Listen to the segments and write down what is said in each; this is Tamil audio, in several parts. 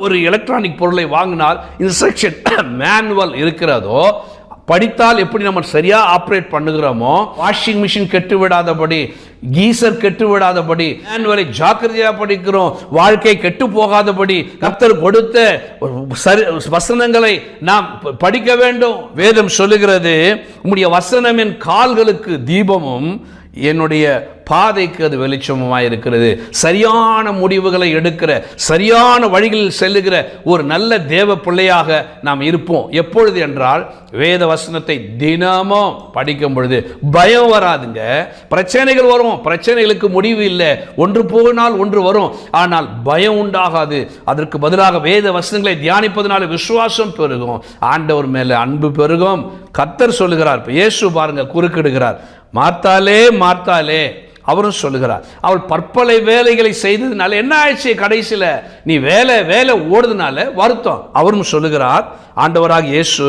ஒரு எலக்ட்ரானிக் பொருளை வாங்கினால் இன்ஸ்ட்ரக்ஷன் மேனுவல் இருக்கிறதோ, படித்தால் எப்படி நம்ம சரியா ஆப்ரேட் பண்ணுகிறோமோ, வாஷிங் மிஷின் கெட்டு விடாதபடி, கீசர் கெட்டு விடாதபடி மேனுவலை ஜாக்கிரதையா படிக்கிறோம். வாழ்க்கை கெட்டு போகாதபடி கர்த்தர் கொடுத்த வசனங்களை நாம் படிக்க வேண்டும். வேதம் சொல்லுகிறது, உம்முடைய வசனம் என் கால்களுக்கு தீபமும் என்னுடைய பாதைக்கு அது வெளிச்சமுமாய் இருக்கிறது. சரியான முடிவுகளை எடுக்கிற, சரியான வழிகளில் செல்லுகிற ஒரு நல்ல தேவ பிள்ளையாக நாம் இருப்போம். எப்பொழுது என்றால், வேத வசனத்தை தினமும் படிக்கும் பொழுது பயம் வராதுங்க. பிரச்சனைகள் வரும், பிரச்சனைகளுக்கு முடிவு இல்லை, ஒன்று போனால் ஒன்று வரும், ஆனால் பயம் உண்டாகாது. அதற்கு பதிலாக வேத வசனங்களை தியானிப்பதனால விசுவாசம் பெருகும், ஆண்டவர் மேல அன்பு பெருகும். கர்த்தர் சொல்லுகிறார். இயேசு பாருங்க குறுக்கிடுகிறார், மார்த்தாலே மார்த்தாலே, அவரும் சொல்லுகிறார், அவள் பற்பலை வேலைகளை செய்ததுனால என்ன ஆயிடுச்சு, கடைசியில் நீ வேலை ஓடுறதுனால வருத்தம். அவரும் சொல்லுகிறார், ஆண்டவராக இயேசு,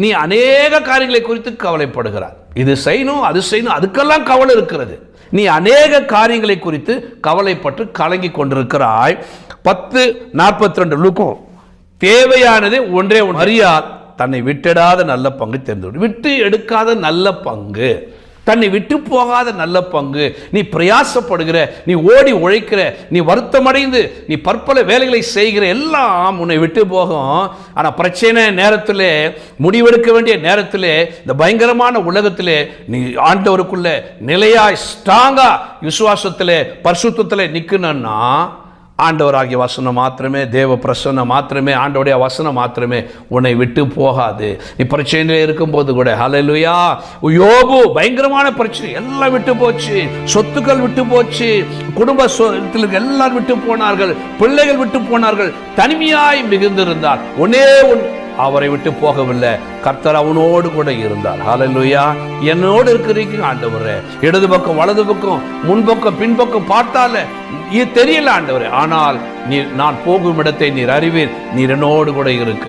நீ அநேக காரியங்களை குறித்து கவலைப்படுகிறார். இது செய்யணும், அது செய்யணும், அதுக்கெல்லாம் கவலை இருக்கிறது. நீ அநேக காரியங்களை குறித்து கவலைப்பட்டு கலங்கி கொண்டிருக்கிறாய். 10:42 லூக்கும், தேவையானது ஒன்றே ஒன்று, மரியாள் தன்னை விட்டுடாத நல்ல பங்கு தெரிந்து, விட்டு எடுக்காத நல்ல பங்கு, தன்னை விட்டு போகாத நல்ல பங்கு. நீ பிரயாசப்படுகிற, நீ ஓடி உழைக்கிற, நீ வருத்தமடைந்து நீ பற்பல வேலைகளை செய்கிற எல்லாம் உன்னை விட்டு போகும். ஆனால் பிரச்சனை நேரத்தில், முடிவெடுக்க வேண்டிய நேரத்தில், இந்த பயங்கரமான உலகத்தில் நீ ஆண்டவருக்குள்ள நிலையாய் ஸ்ட்ராங்கா விசுவாசத்தில் பரிசுத்தத்தில் நிற்கணும்னா, ஆண்டவராகிய வசனம் மாத்திரமே, தேவ பிரசன்னம் மாத்திரமே, ஆண்டவருடைய வசனம் மாத்திரமே உன்னை விட்டு போகாது. நீ பிரச்சனையில இருக்கும்போது கூட, ஹல்லேலூயா, யோபு பயங்கரமான பிரச்சனை எல்லாம் விட்டு போச்சு, சொத்துக்கள் விட்டு போச்சு, குடும்பத்தில் எல்லாரும் விட்டு போனார்கள், பிள்ளைகள் விட்டு போனார்கள், தனிமையாய் மிகுந்திருந்தார். ஒன்னே அவரை விட்டு போகவில்லை, கர்த்தர் அவனோடு கூட இருந்தார். ஹல்லேலூயா, என்னோடு இருக்கிறீங்க ஆண்டவரே. இடது பக்கம் வலது பக்கம் முன்பக்கம் பின்பக்கம் பார்த்தால தெரியல ஆண்டவரே, ஆனால் நீர் நான் போகும் இடத்தை நீர் அறிவீர், நீர் என்னோடு கூட இருக்கு.